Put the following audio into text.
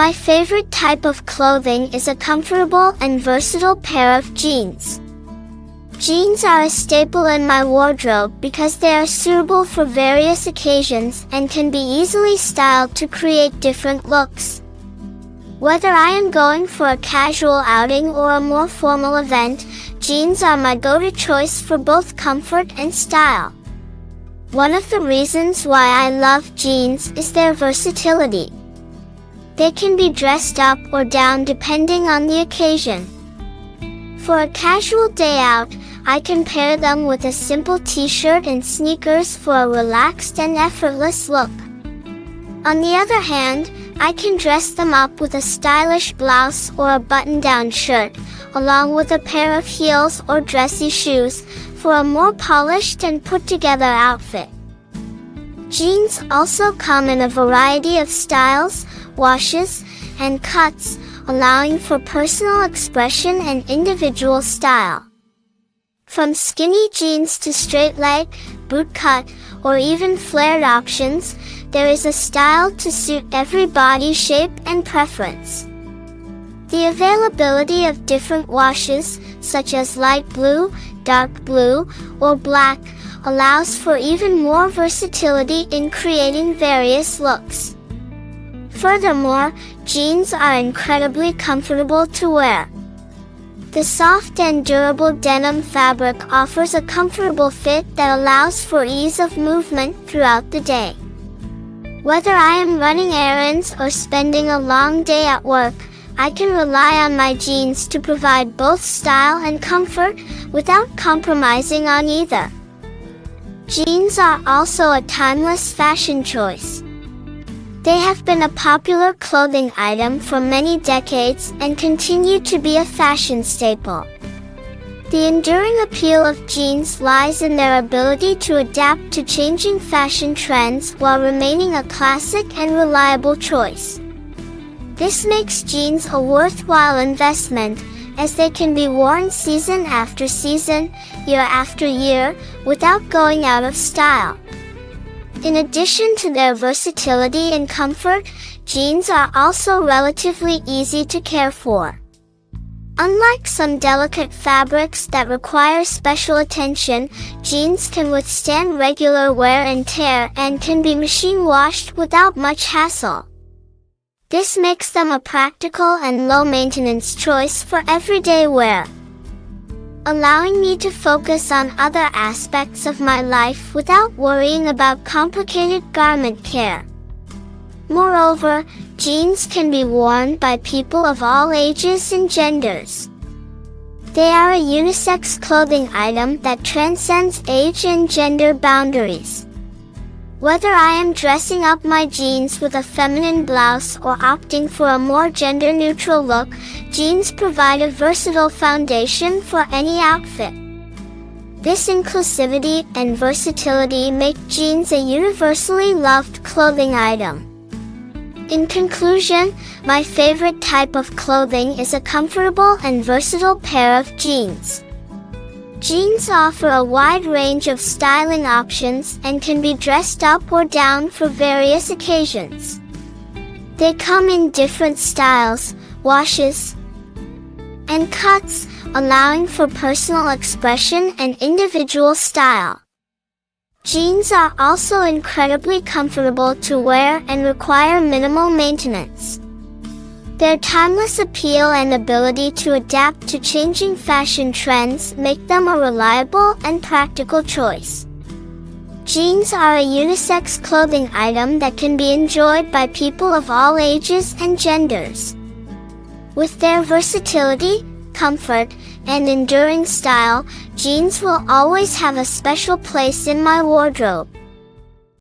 My favorite type of clothing is a comfortable and versatile pair of jeans. Jeans are a staple in my wardrobe because they are suitable for various occasions and can be easily styled to create different looks. Whether I am going for a casual outing or a more formal event, jeans are my go-to choice for both comfort and style. One of the reasons why I love jeans is their versatility. They can be dressed up or down depending on the occasion. For a casual day out, I can pair them with a simple t-shirt and sneakers for a relaxed and effortless look. On the other hand, I can dress them up with a stylish blouse or a button-down shirt, along with a pair of heels or dressy shoes, for a more polished and put-together outfit. Jeans also come in a variety of styles, washes, and cuts, allowing for personal expression and individual style. From skinny jeans to straight leg, boot cut, or even flared options, there is a style to suit every body shape and preference. The availability of different washes, such as light blue, dark blue, or black, allows for even more versatility in creating various looks. Furthermore, jeans are incredibly comfortable to wear. The soft and durable denim fabric offers a comfortable fit that allows for ease of movement throughout the day. Whether I am running errands or spending a long day at work, I can rely on my jeans to provide both style and comfort without compromising on either. Jeans are also a timeless fashion choice. They have been a popular clothing item for many decades and continue to be a fashion staple. The enduring appeal of jeans lies in their ability to adapt to changing fashion trends while remaining a classic and reliable choice. This makes jeans a worthwhile investment, as they can be worn season after season, year after year, without going out of style. In addition to their versatility and comfort, jeans are also relatively easy to care for. Unlike some delicate fabrics that require special attention, jeans can withstand regular wear and tear and can be machine washed without much hassle. This makes them a practical and low-maintenance choice for everyday wear, allowing me to focus on other aspects of my life without worrying about complicated garment care. Moreover, jeans can be worn by people of all ages and genders. They are a unisex clothing item that transcends age and gender boundaries. Whether I am dressing up my jeans with a feminine blouse or opting for a more gender-neutral look, jeans provide a versatile foundation for any outfit. This inclusivity and versatility make jeans a universally loved clothing item. In conclusion, my favorite type of clothing is a comfortable and versatile pair of jeans. Jeans offer a wide range of styling options and can be dressed up or down for various occasions. They come in different styles, washes, and cuts, allowing for personal expression and individual style. Jeans are also incredibly comfortable to wear and require minimal maintenance. Their timeless appeal and ability to adapt to changing fashion trends make them a reliable and practical choice. Jeans are a unisex clothing item that can be enjoyed by people of all ages and genders. With their versatility, comfort, and enduring style, jeans will always have a special place in my wardrobe.